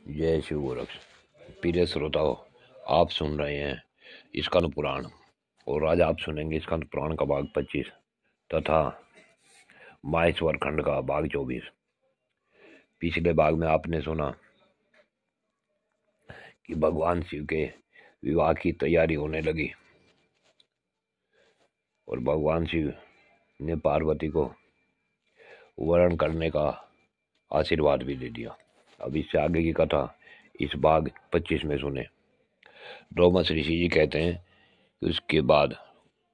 जय शिव गोरक्ष। प्रिय श्रोताओं, आप सुन रहे हैं स्कंद पुराण और आज आप सुनेंगे स्कंद पुराण का भाग 25 तथा माहेश्वर खंड का भाग 24। पिछले भाग में आपने सुना कि भगवान शिव के विवाह की तैयारी होने लगी और भगवान शिव ने पार्वती को वरण करने का आशीर्वाद भी दे दिया। अब इससे आगे की कथा इस भाग 25 में सुने। रोमस ऋषि जी कहते हैं कि उसके बाद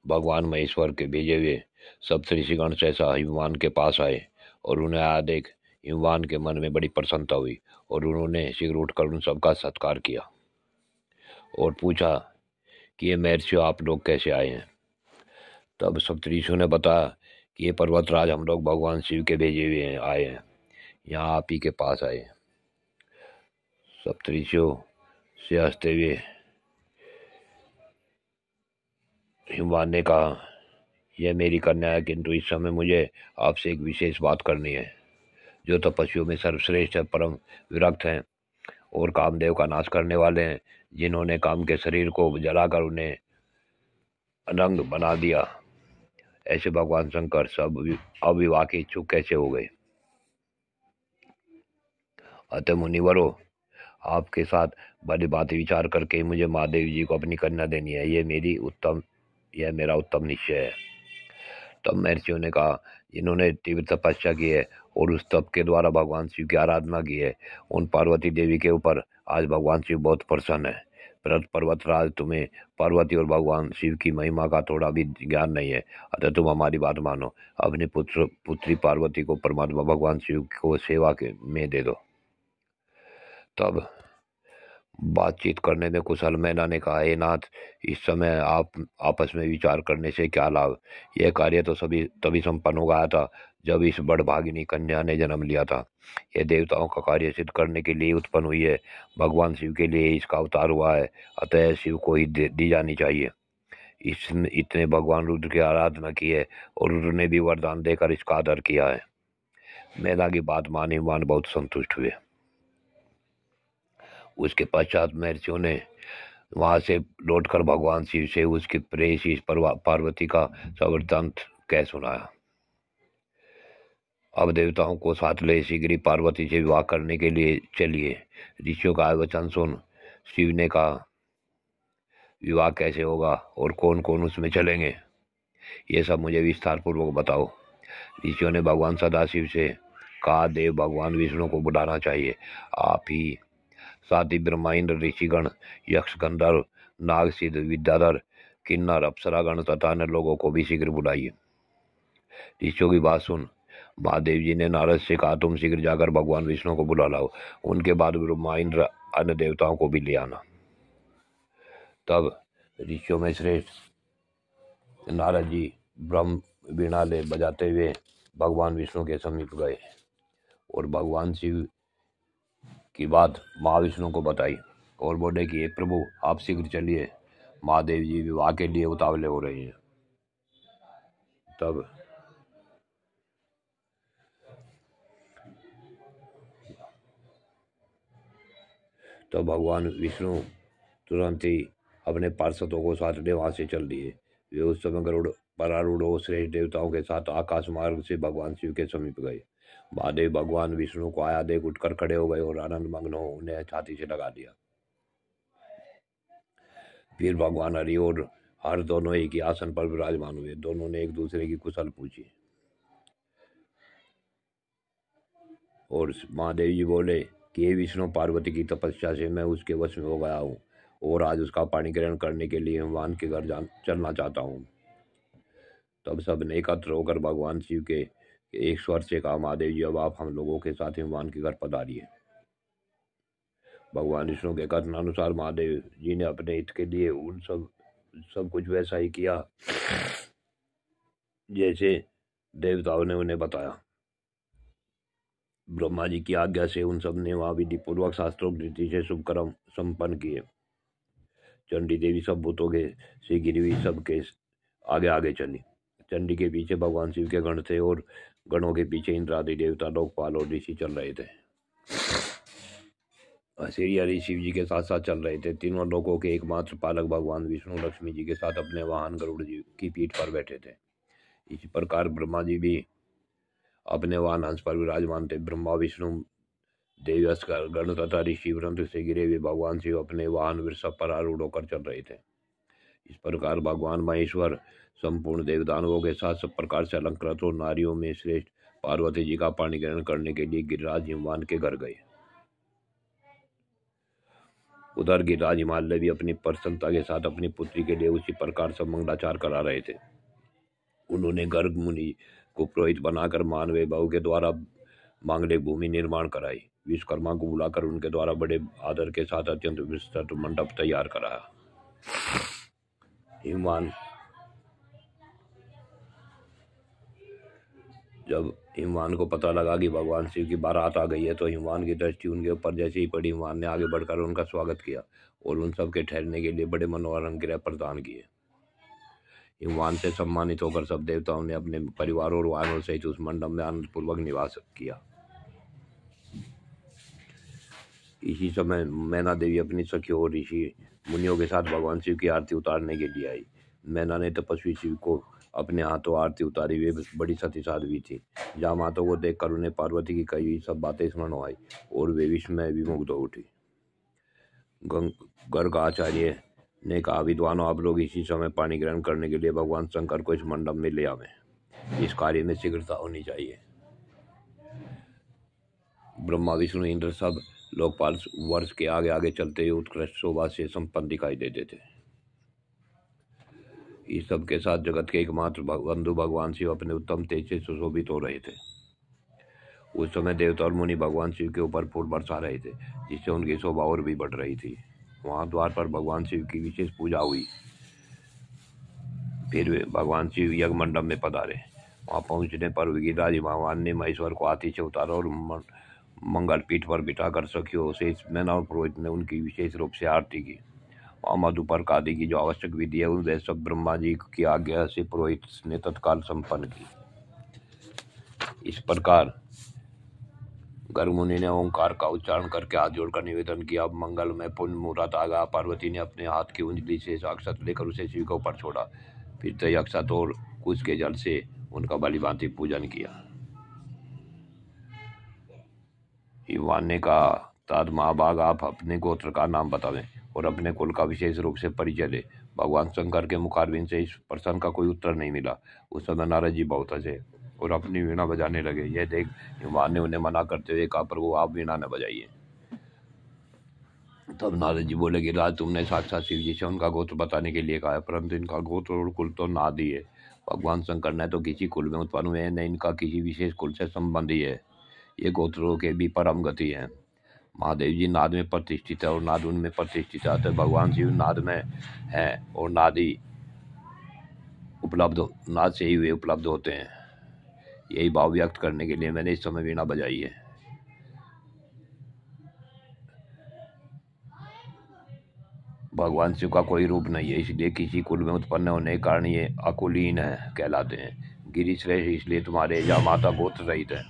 भगवान महेश्वर के भेजे हुए सप्त ऋषिगण सहसा हिमवान के पास आए और उन्हें आया देख हिमवान के मन में बड़ी प्रसन्नता हुई और उन्होंने शीघ्र उठकर उन सबका सत्कार किया और पूछा कि ये महर्षियों, आप लोग कैसे आए हैं। तब सप्त ऋषियों ने बताया कि ये पर्वतराज, हम लोग भगवान शिव के भेजे हुए आए हैं, यहाँ आप ही के पास आए। सप्त ऋषियों से हंसते हुए हिमवान ने कहा, यह मेरी कन्या है, किंतु इस समय मुझे आपसे एक विशेष बात करनी है। जो तपस्वियों में सर्वश्रेष्ठ है, परम विरक्त हैं और कामदेव का नाश करने वाले हैं, जिन्होंने काम के शरीर को जलाकर उन्हें अनंग बना दिया, ऐसे भगवान शंकर सब अविवाह के इच्छुक कैसे हो गए। अतः मुनिवरों, आपके साथ बड़ी बात विचार करके मुझे महादेव जी को अपनी कन्या देनी है। यह मेरा उत्तम निश्चय है। तब महर्षियों ने कहा, जिन्होंने तीव्र तपस्या की है और उस तप के द्वारा भगवान शिव की आराधना की है, उन पार्वती देवी के ऊपर आज भगवान शिव बहुत प्रसन्न है। पर्वतराज, तुम्हें पार्वती और भगवान शिव की महिमा का थोड़ा भी ज्ञान नहीं है, अतः तुम हमारी बात मानो। अपनी पुत्री पार्वती को परमात्मा भगवान शिव को सेवा में दे दो। तब बातचीत करने में कुशल मैना ने कहा, हे नाथ, इस समय आप आपस में विचार करने से क्या लाभ। यह कार्य तो तभी संपन्न हो गया था जब इस बड़भागिनी कन्या ने जन्म लिया था। यह देवताओं का कार्य सिद्ध करने के लिए उत्पन्न हुई है, भगवान शिव के लिए इसका अवतार हुआ है, अतः शिव को ही दी जानी चाहिए। इतने भगवान रुद्र की आराधना की है और रुद्र ने भी वरदान देकर इसका आदर किया है। मैना की बात माने मान बहुत संतुष्ट हुए। उसके पश्चात महर्षियों ने वहां से लौटकर भगवान शिव से उसकी प्रेयसी पार्वती का वृत्तांत कह सुनाया। अब देवताओं को साथ ले शीघ्र पार्वती से विवाह करने के लिए चलिए। ऋषियों का वचन सुन शिव ने कहा, विवाह कैसे होगा और कौन कौन उसमें चलेंगे, ये सब मुझे विस्तार पूर्वक बताओ। ऋषियों ने भगवान सदाशिव से कहा, देव भगवान विष्णु को बुलाना चाहिए। आप ही साथ ही ब्रह्मा, इंद्र, ऋषिगण, यक्ष, गंधर्व, नाग, सिद्ध, विद्याधर, किन्नर, अप्सरागण तथा अन्य लोगों को भी शीघ्र बुलाइए। ऋषियों की बात सुन महादेव जी ने नारद से कहा, तुम शीघ्र जाकर भगवान विष्णु को बुला लाओ। उनके बाद ब्रह्मा, इंद्र, अन्य देवताओं को भी ले आना। तब ऋषियों में श्रेष्ठ नारद जी ब्रह्म वीणा ले बजाते हुए भगवान विष्णु के समीप गए और भगवान शिव की बात महाविष्णु को बताई और बोले कि हे प्रभु, आप शीघ्र चलिए, महादेव जी विवाह के लिए उतावले हो रहे हैं। तब भगवान विष्णु तुरंत ही अपने पार्षदों को साथ ले वहां से चल दिए। वे उस समय गरुड़ पर आरूढ़ हो श्रेष्ठ देवताओं के साथ आकाश मार्ग से भगवान शिव के समीप गए। महादेव भगवान विष्णु को आया देख उठकर खड़े हो गए और आनंद मग्न हो उन्हें छाती से लगा दिया। फिर भगवान हरि और हर दोनों एक ही आसन पर विराजमान हुए। दोनों ने एक दूसरे की कुशल पूछी और महादेव जी बोले कि हे विष्णु, पार्वती की तपस्या से मैं उसके वश में हो गया हूँ और आज उसका पाणी ग्रहण करने के लिए हिमवान के घर चलना चाहता हूँ। तब सब ने एकत्र होकर भगवान शिव के एक स्वर से कहा, महादेव जी, अब आप हम लोगों के साथ हिमवान के घर पधारिए। भगवान विष्णु के कथनानुसार महादेव जी ने अपने हित के लिए उन सब कुछ वैसा ही किया जैसे देवताओं ने उन्हें बताया। ब्रह्मा जी की आज्ञा से उन सब ने वहां विधि पूर्वक शास्त्रोक्त रीति से शुभ कर्म संपन्न किए। चंडी देवी सब भूतों के से गिरी हुई सबके आगे आगे चली। चंडी के पीछे भगवान शिव के गण थे और गणों के पीछे इंद्र आदि देवता, लोकपाल और ऋषि चल रहे थे। श्री शिव जी के साथ साथ चल रहे थे। तीनों लोगों के एकमात्र पालक भगवान विष्णु लक्ष्मी जी के साथ अपने वाहन गरुड़ जी की पीठ पर बैठे थे। इसी प्रकार ब्रह्मा जी भी अपने वाहन हंस पर विराजमान थे। ब्रह्मा विष्णु देवयश गण तथा ऋषि वृंद से गिरे हुए भगवान शिव अपने वाहन वृषभ पर आरूढ़ होकर चल रहे थे। इस प्रकार भगवान महेश्वर संपूर्ण देवदानवों के साथ सब प्रकार से अलंकृत और नारियों में श्रेष्ठ पार्वती जी का पाणी ग्रहण करने के लिए गिरिराज हिमवान के घर गए। उधर गिरिराज हिमालय भी अपनी प्रसन्नता के साथ अपनी पुत्री के लिए उसी प्रकार से मंगलाचार करा रहे थे। उन्होंने गर्ग मुनि को पुरोहित बनाकर मानवीय बहु के द्वारा मांगलिक भूमि निर्माण कराई। विश्वकर्मा को बुलाकर उनके द्वारा बड़े आदर के साथ अत्यंत विस्तृत मंडप तैयार कराया। जब हिमवान को पता लगा कि भगवान शिव की बारात आ गई है तो हिमवान की दृष्टि उनके ऊपर जैसे ही पड़ी, हिमवान ने आगे बढ़कर उनका स्वागत किया और उन सब के ठहरने के लिए बड़े मनोरम गृह प्रदान किए। हिमवान से सम्मानित होकर सब देवताओं ने अपने परिवार और वाहनों सहित उस मंडप में आनंद पूर्वक निवास किया। इसी समय मैना देवी अपनी सखियों और ऋषि मुनियों के साथ भगवान शिव की आरती उतारने के लिए आई। मैना ने तपस्वी शिव को अपने हाथों आरती उतारी। वे बड़ी सती साध्वी थी। जहाँ मातों को देखकर उन्हें पार्वती की कही हुई सब बातें स्मरण आई और वे विस्मय विमुग्ध हो उठी। गर्ग आचार्य ने कहा, विद्वानों, आप लोग इसी समय पानी ग्रहण करने के लिए भगवान शंकर को इस मंडप में ले आवे। इस कार्य में शीघ्रता होनी चाहिए। ब्रह्मा विष्णु इंद्र सब लोकपाल वर्ष के आगे आगे चलते हुए उत्कृष्ट शोभा से संपन्न दिखाई देते थे। इस सब के साथ जगत के एकमात्र बंधु भगवान शिव अपने उत्तम तेज से सुशोभित हो रहे थे। उस समय देवता और मुनि भगवान शिव के ऊपर फूल बरसा रहे थे, जिससे उनकी शोभा और भी बढ़ रही थी। वहां द्वार पर भगवान शिव की विशेष पूजा हुई। फिर वे भगवान शिव यज्ञ मंडप में पधारे। वहां पहुंचने पर गिरिराज भगवान ने महेश्वर को हाथी से उतारा और मंगल पीठ पर बिठाकर सखियों से मैना और पुरोहित ने उनकी विशेष रूप से आरती की। वहाँ मधुपर्क आदि की जो आवश्यक विधि है उन सब ब्रह्मा जी की आज्ञा से पुरोहित ने तत्काल संपन्न की। इस प्रकार गर्ग मुनि ने ओंकार का उच्चारण करके हाथ जोड़कर निवेदन किया, अब मंगल में पुण्य मुहूर्त आ गया। पार्वती ने अपने हाथ की उंगली से अक्षत लेकर उसे शिव के ऊपर छोड़ा। फिर तय अक्षत और कुश के जल से उनका भलीभांति पूजन किया। हिमवान ने कहा, तात महाभाग, आप अपने गोत्र का नाम बतावें और अपने कुल का विशेष रूप से परिचय दे। भगवान शंकर के मुखारबिंद से इस प्रश्न का कोई उत्तर नहीं मिला। उस समय नारद जी बहुत हंसे और अपनी वीणा बजाने लगे। यह देख हिमवान ने उन्हें मना करते हुए कहा, प्रभु आप वीणा न बजाइए। तब नारद जी बोले, गिरिराज, तुमने साक्षात शिव जी से उनका गोत्र बताने के लिए कहा है, परंतु इनका गोत्र और कुल तो नादी है। भगवान शंकर न तो किसी कुल में उत्पन्न हुए हैं, न इनका किसी विशेष कुल से संबंधी है। ये गोत्रों के भी परम गति है। महादेव जी नाद में प्रतिष्ठित है और नाद उनमें प्रतिष्ठित है। अतः भगवान शिव नाद में है और नादी उपलब्ध, नाद से ही वे उपलब्ध होते हैं। यही भाव व्यक्त करने के लिए मैंने इस समय वीणा बजाई है। भगवान शिव का कोई रूप नहीं है, इसलिए किसी कुल में उत्पन्न होने के कारण ये अकुलीन है कहलाते हैं। गिरिश्रेष्ठ, इसलिए तुम्हारे या माता गोत्र रहित है।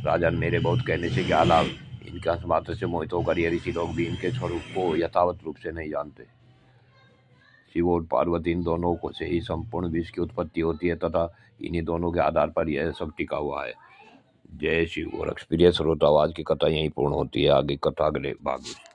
राजन, मेरे बहुत कहने से क्या लाभ? इनके अंश मात्र से मोहित होकर ये ऋषि लोग भी इनके स्वरूप को यथावत रूप से नहीं जानते। शिव और पार्वती इन दोनों को से ही संपूर्ण विश्व की उत्पत्ति होती है तथा इन्हीं दोनों के आधार पर यह सब टिका हुआ है। जय शिव। और एक्सपीरियंस श्रोता, आवाज की कथा यहीं पूर्ण होती है। आगे कथा अगले भाग में।